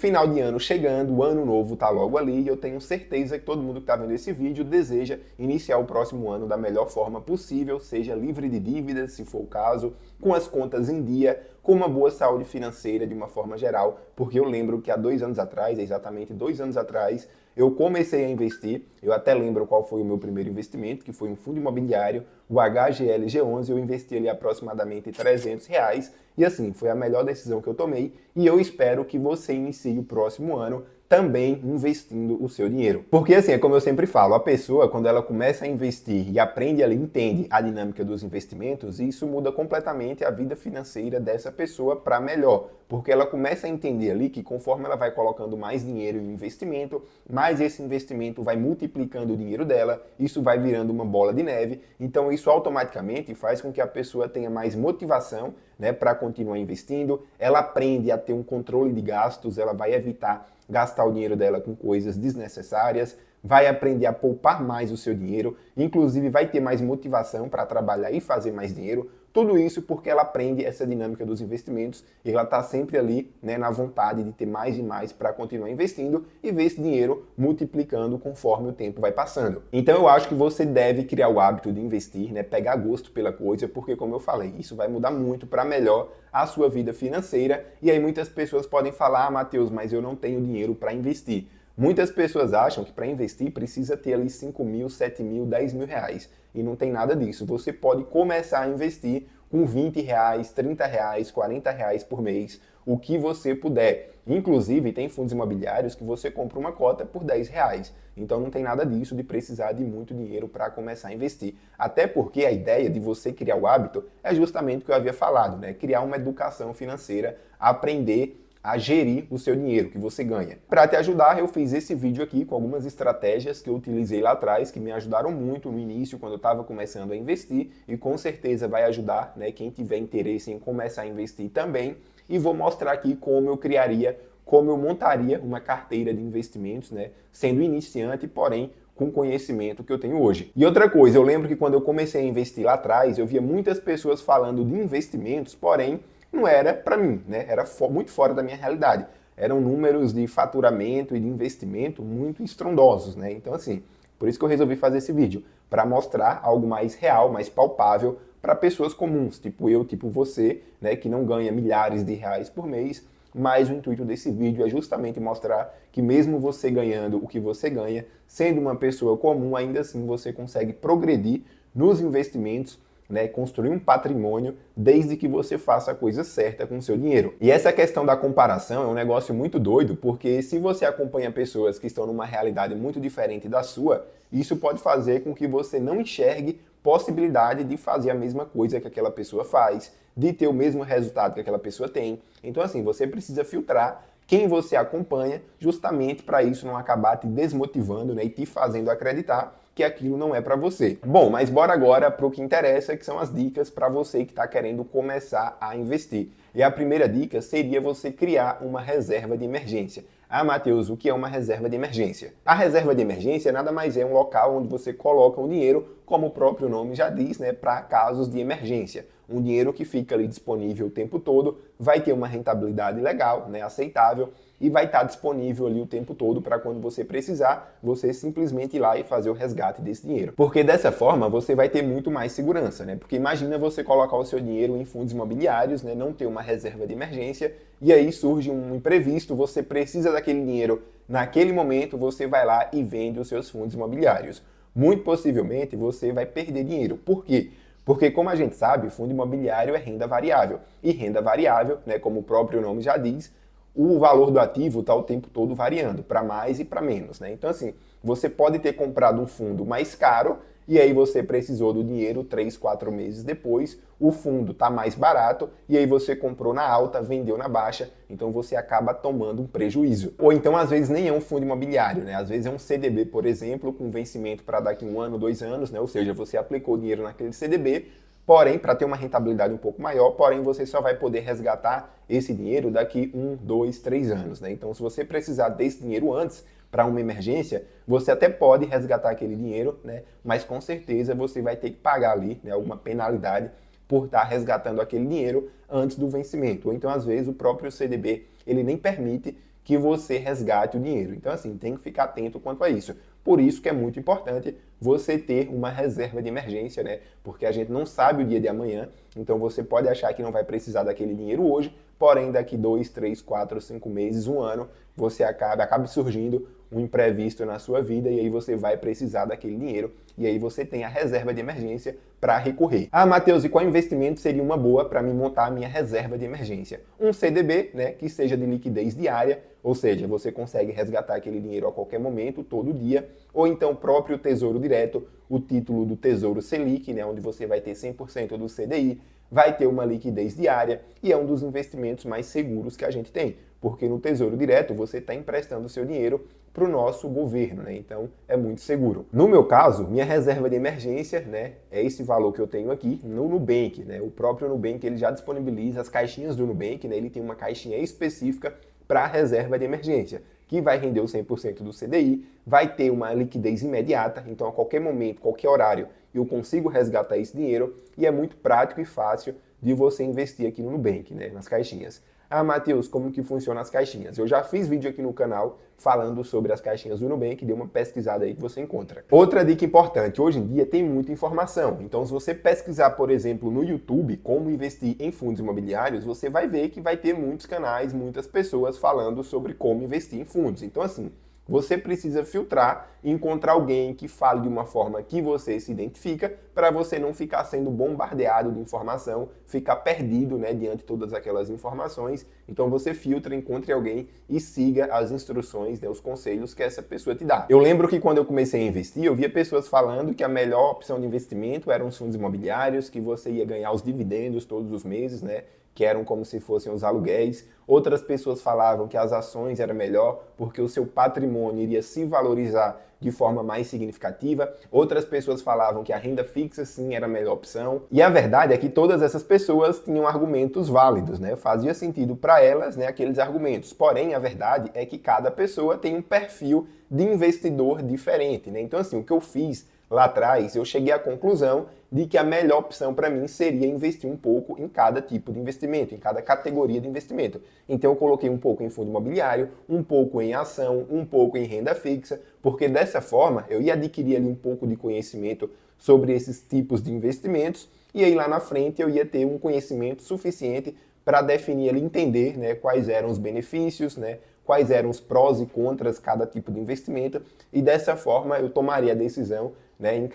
Final de ano chegando, o ano novo tá logo ali e eu tenho certeza que todo mundo que está vendo esse vídeo deseja iniciar o próximo ano da melhor forma possível, seja livre de dívidas, se for o caso, com as contas em dia, com uma boa saúde financeira de uma forma geral, porque eu lembro que há 2 anos atrás, exatamente 2 anos atrás, eu comecei a investir, eu até lembro qual foi o meu primeiro investimento, que foi um fundo imobiliário, o HGLG11, eu investi ali aproximadamente R$ 300, e assim, foi a melhor decisão que eu tomei, e eu espero que você inicie o próximo ano também investindo o seu dinheiro. Porque assim, é como eu sempre falo, a pessoa, quando ela começa a investir e aprende, ela entende a dinâmica dos investimentos, isso muda completamente a vida financeira dessa pessoa para melhor. Porque ela começa a entender ali que conforme ela vai colocando mais dinheiro em investimento, mais esse investimento vai multiplicando o dinheiro dela, isso vai virando uma bola de neve, então isso automaticamente faz com que a pessoa tenha mais motivação, né, para continuar investindo, ela aprende a ter um controle de gastos, ela vai evitar gastar o dinheiro dela com coisas desnecessárias, vai aprender a poupar mais o seu dinheiro, inclusive vai ter mais motivação para trabalhar e fazer mais dinheiro. Tudo isso porque ela aprende essa dinâmica dos investimentos e ela está sempre ali, né, na vontade de ter mais e mais para continuar investindo e ver esse dinheiro multiplicando conforme o tempo vai passando. Então eu acho que você deve criar o hábito de investir, né, pegar gosto pela coisa, porque como eu falei, isso vai mudar muito para melhor a sua vida financeira. E aí muitas pessoas podem falar, ah, Matheus, mas eu não tenho dinheiro para investir. Muitas pessoas acham que para investir precisa ter ali 5 mil, 7 mil, 10 mil reais. E não tem nada disso. Você pode começar a investir com 20 reais, 30 reais, 40 reais por mês, o que você puder. Inclusive, tem fundos imobiliários que você compra uma cota por 10 reais. Então não tem nada disso de precisar de muito dinheiro para começar a investir. Até porque a ideia de você criar o hábito é justamente o que eu havia falado, né? Criar uma educação financeira, aprender a gerir o seu dinheiro que você ganha. Para te ajudar, eu fiz esse vídeo aqui com algumas estratégias que eu utilizei lá atrás, que me ajudaram muito no início, quando eu estava começando a investir, e com certeza vai ajudar, né, quem tiver interesse em começar a investir também. E vou mostrar aqui como eu criaria, como eu montaria uma carteira de investimentos, né, sendo iniciante, porém com o conhecimento que eu tenho hoje. E outra coisa, eu lembro que quando eu comecei a investir lá atrás, eu via muitas pessoas falando de investimentos, porém não era para mim, né? Era muito fora da minha realidade. Eram números de faturamento e de investimento muito estrondosos, né? Então, assim, por isso que eu resolvi fazer esse vídeo, para mostrar algo mais real, mais palpável para pessoas comuns, tipo eu, tipo você, né, que não ganha milhares de reais por mês, mas o intuito desse vídeo é justamente mostrar que mesmo você ganhando o que você ganha, sendo uma pessoa comum, ainda assim você consegue progredir nos investimentos, né, construir um patrimônio desde que você faça a coisa certa com o seu dinheiro. E essa questão da comparação é um negócio muito doido, porque se você acompanha pessoas que estão numa realidade muito diferente da sua, isso pode fazer com que você não enxergue possibilidade de fazer a mesma coisa que aquela pessoa faz, de ter o mesmo resultado que aquela pessoa tem. Então assim, você precisa filtrar quem você acompanha, justamente para isso não acabar te desmotivando, né, e te fazendo acreditar que aquilo não é para você. Bom, mas bora agora para o que interessa, que são as dicas para você que está querendo começar a investir. E a primeira dica seria você criar uma reserva de emergência. Ah, Matheus, o que é uma reserva de emergência? A reserva de emergência nada mais é um local onde você coloca o dinheiro, como o próprio nome já diz, né, para casos de emergência. Um dinheiro que fica ali disponível o tempo todo, vai ter uma rentabilidade legal, né, aceitável, e vai estar disponível ali o tempo todo para quando você precisar, você simplesmente ir lá e fazer o resgate desse dinheiro. Porque dessa forma você vai ter muito mais segurança, né? Porque imagina você colocar o seu dinheiro em fundos imobiliários, né, não ter uma reserva de emergência, e aí surge um imprevisto, você precisa daquele dinheiro naquele momento, você vai lá e vende os seus fundos imobiliários. Muito possivelmente você vai perder dinheiro. Por quê? Porque, como a gente sabe, fundo imobiliário é renda variável. E renda variável, né, como o próprio nome já diz, o valor do ativo está o tempo todo variando, para mais e para menos, né? Então, assim, você pode ter comprado um fundo mais caro e aí você precisou do dinheiro 3, 4 meses depois, o fundo está mais barato e aí você comprou na alta, vendeu na baixa, então você acaba tomando um prejuízo. Ou então, às vezes, nem é um fundo imobiliário, né? Às vezes é um CDB, por exemplo, com vencimento para daqui 1 ano, 2 anos, né? Ou seja, você aplicou dinheiro naquele CDB, porém, para ter uma rentabilidade um pouco maior, porém você só vai poder resgatar esse dinheiro daqui 1, 2, 3 anos, né? Então, se você precisar desse dinheiro antes, para uma emergência, você até pode resgatar aquele dinheiro, né? Mas com certeza você vai ter que pagar ali, né, alguma penalidade por estar resgatando aquele dinheiro antes do vencimento. Ou então, às vezes, o próprio CDB ele nem permite que você resgate o dinheiro. Então, assim, tem que ficar atento quanto a isso. Por isso que é muito importante você ter uma reserva de emergência, né? Porque a gente não sabe o dia de amanhã, então você pode achar que não vai precisar daquele dinheiro hoje, porém daqui 2, 3, 4, 5 meses, um ano, você acaba surgindo um imprevisto na sua vida e aí você vai precisar daquele dinheiro e aí você tem a reserva de emergência para recorrer. Ah, Matheus, e qual investimento seria uma boa para me montar a minha reserva de emergência? Um CDB, né, que seja de liquidez diária, ou seja, você consegue resgatar aquele dinheiro a qualquer momento, todo dia, ou então o próprio Tesouro Direto, o título do Tesouro Selic, né, onde você vai ter 100% do CDI, vai ter uma liquidez diária e é um dos investimentos mais seguros que a gente tem, porque no Tesouro Direto você está emprestando o seu dinheiro para o nosso governo, né? Então é muito seguro. No meu caso, minha reserva de emergência, né, é esse valor que eu tenho aqui no Nubank, né? O próprio Nubank ele já disponibiliza as caixinhas do Nubank, né? Ele tem uma caixinha específica para a reserva de emergência, que vai render o 100% do CDI, vai ter uma liquidez imediata, então a qualquer momento, qualquer horário, eu consigo resgatar esse dinheiro e é muito prático e fácil de você investir aqui no Nubank, né, nas caixinhas. Ah, Matheus, como que funciona as caixinhas? Eu já fiz vídeo aqui no canal falando sobre as caixinhas do Nubank, dê uma pesquisada aí que você encontra. Outra dica importante, hoje em dia tem muita informação, então se você pesquisar, por exemplo, no YouTube, como investir em fundos imobiliários, você vai ver que vai ter muitos canais, muitas pessoas falando sobre como investir em fundos. Então assim, você precisa filtrar e encontrar alguém que fale de uma forma que você se identifica para você não ficar sendo bombardeado de informação, ficar perdido, né, diante de todas aquelas informações. Então você filtra, encontre alguém e siga as instruções, né, os conselhos que essa pessoa te dá. Eu lembro que quando eu comecei a investir, eu via pessoas falando que a melhor opção de investimento eram os fundos imobiliários, que você ia ganhar os dividendos todos os meses, né, que eram como se fossem os aluguéis. Outras pessoas falavam que as ações era melhor porque o seu patrimônio iria se valorizar de forma mais significativa. Outras pessoas falavam que a renda fixa sim era a melhor opção. E a verdade é que todas essas pessoas tinham argumentos válidos, né? Fazia sentido para elas, né, aqueles argumentos. Porém, a verdade é que cada pessoa tem um perfil de investidor diferente, né? Então assim, o que eu fiz lá atrás, eu cheguei à conclusão de que a melhor opção para mim seria investir um pouco em cada tipo de investimento, em cada categoria de investimento. Então eu coloquei um pouco em fundo imobiliário, um pouco em ação, um pouco em renda fixa, porque dessa forma eu ia adquirir ali um pouco de conhecimento sobre esses tipos de investimentos e aí lá na frente eu ia ter um conhecimento suficiente para definir ali, entender, né, quais eram os benefícios, né, quais eram os prós e contras de cada tipo de investimento e dessa forma eu tomaria a decisão, né, em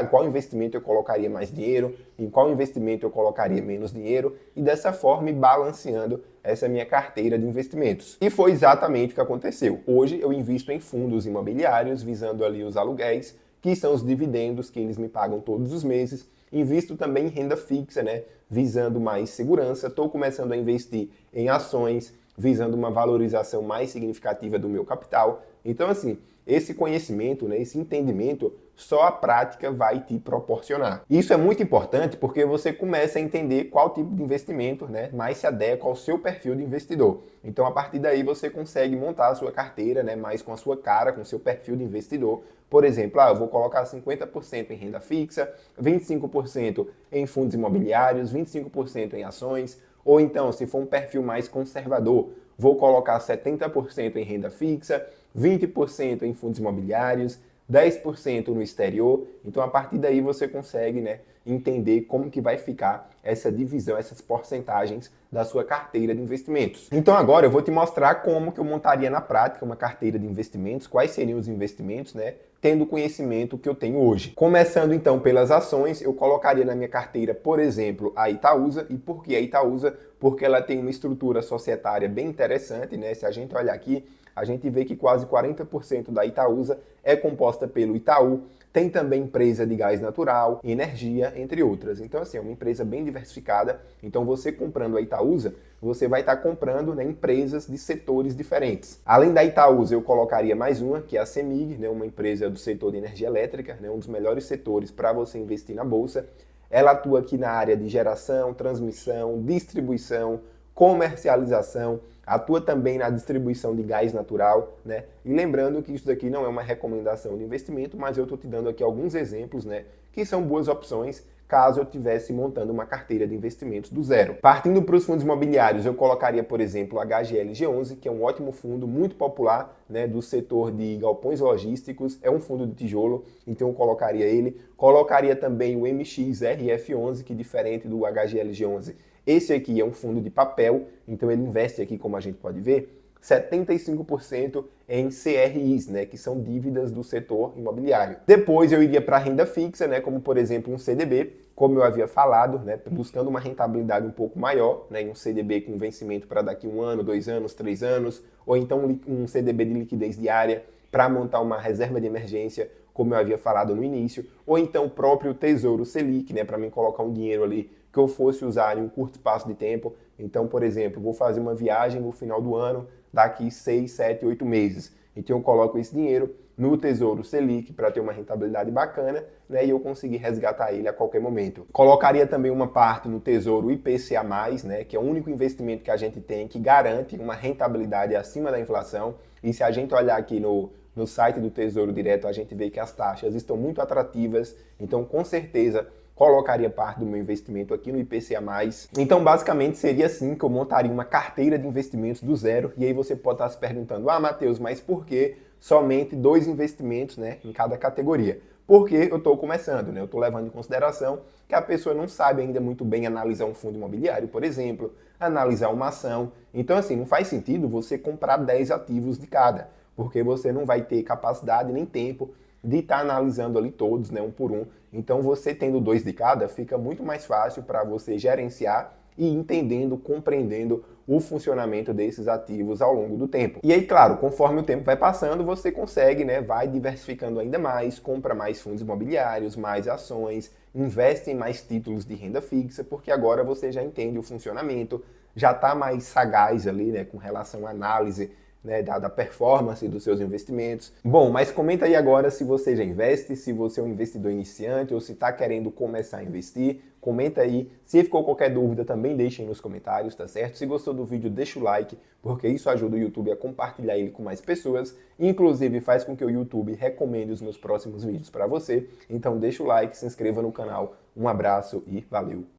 qual investimento eu colocaria mais dinheiro, em qual investimento eu colocaria menos dinheiro e dessa forma ir balanceando essa minha carteira de investimentos. E foi exatamente o que aconteceu. Hoje eu invisto em fundos imobiliários visando ali os aluguéis, que são os dividendos que eles me pagam todos os meses. Invisto também em renda fixa, né, visando mais segurança. Estou começando a investir em ações, visando uma valorização mais significativa do meu capital. Então, assim, esse conhecimento, né, esse entendimento, só a prática vai te proporcionar. Isso é muito importante porque você começa a entender qual tipo de investimento, né, mais se adequa ao seu perfil de investidor. Então, a partir daí, você consegue montar a sua carteira, né, mais com a sua cara, com o seu perfil de investidor. Por exemplo, eu vou colocar 50% em renda fixa, 25% em fundos imobiliários, 25% em ações, ou então, se for um perfil mais conservador, vou colocar 70% em renda fixa, 20% em fundos imobiliários, 10% no exterior. Então, a partir daí, você consegue, né, entender como que vai ficar essa divisão, essas porcentagens da sua carteira de investimentos. Então, agora eu vou te mostrar como que eu montaria na prática uma carteira de investimentos, quais seriam os investimentos, né, tendo o conhecimento que eu tenho hoje. Começando, então, pelas ações, eu colocaria na minha carteira, por exemplo, a Itaúsa. E por que a Itaúsa? Porque ela tem uma estrutura societária bem interessante, né? Se a gente olhar aqui, a gente vê que quase 40% da Itaúsa é composta pelo Itaú. Tem também empresa de gás natural, energia, entre outras. Então, assim, é uma empresa bem diversificada. Então, você comprando a Itaúsa, você vai estar comprando, né, empresas de setores diferentes. Além da Itaúsa, eu colocaria mais uma, que é a CEMIG, né, uma empresa do setor de energia elétrica, né, um dos melhores setores para você investir na Bolsa. Ela atua aqui na área de geração, transmissão, distribuição, comercialização, atua também na distribuição de gás natural, né? E lembrando que isso daqui não é uma recomendação de investimento, mas eu estou te dando aqui alguns exemplos, né, que são boas opções caso eu estivesse montando uma carteira de investimentos do zero. Partindo para os fundos imobiliários, eu colocaria, por exemplo, o HGLG11, que é um ótimo fundo, muito popular, né, do setor de galpões logísticos, é um fundo de tijolo, então eu colocaria ele. Colocaria também o MXRF11, que diferente do HGLG11, esse aqui é um fundo de papel, então ele investe aqui, como a gente pode ver, 75% em CRIs, né, que são dívidas do setor imobiliário. Depois eu iria para a renda fixa, né, como por exemplo um CDB, como eu havia falado, né, buscando uma rentabilidade um pouco maior, né, em um CDB com vencimento para daqui 1 ano, 2 anos, 3 anos, ou então um CDB de liquidez diária para montar uma reserva de emergência, como eu havia falado no início, ou então o próprio Tesouro Selic, né, para mim colocar um dinheiro ali que eu fosse usar em um curto espaço de tempo. Então, por exemplo, vou fazer uma viagem no final do ano, daqui 6, 7, 8 meses. Então eu coloco esse dinheiro no Tesouro Selic para ter uma rentabilidade bacana, né, e eu conseguir resgatar ele a qualquer momento. Colocaria também uma parte no Tesouro IPCA+, né, que é o único investimento que a gente tem que garante uma rentabilidade acima da inflação. E se a gente olhar aqui no site do Tesouro Direto, a gente vê que as taxas estão muito atrativas, então com certeza colocaria parte do meu investimento aqui no IPCA+. Então, basicamente, seria assim que eu montaria uma carteira de investimentos do zero. E aí você pode estar se perguntando, Matheus, mas por que somente 2 investimentos, né, em cada categoria? Porque eu estou começando, né? Eu estou levando em consideração que a pessoa não sabe ainda muito bem analisar um fundo imobiliário, por exemplo, analisar uma ação. Então, assim, não faz sentido você comprar 10 ativos de cada, porque você não vai ter capacidade nem tempo de estar analisando ali todos, né, um por um. Então, você tendo 2 de cada, fica muito mais fácil para você gerenciar e entendendo, compreendendo o funcionamento desses ativos ao longo do tempo. E aí, claro, conforme o tempo vai passando, você consegue, né, vai diversificando ainda mais, compra mais fundos imobiliários, mais ações, investe em mais títulos de renda fixa, porque agora você já entende o funcionamento, já está mais sagaz ali, né, com relação à análise, né, da performance dos seus investimentos. Bom, mas comenta aí agora se você já investe, se você é um investidor iniciante ou se está querendo começar a investir. Comenta aí. Se ficou qualquer dúvida, também deixem nos comentários, tá certo? Se gostou do vídeo, deixa o like, porque isso ajuda o YouTube a compartilhar ele com mais pessoas. Inclusive, faz com que o YouTube recomende os meus próximos vídeos para você. Então deixa o like, se inscreva no canal. Um abraço e valeu!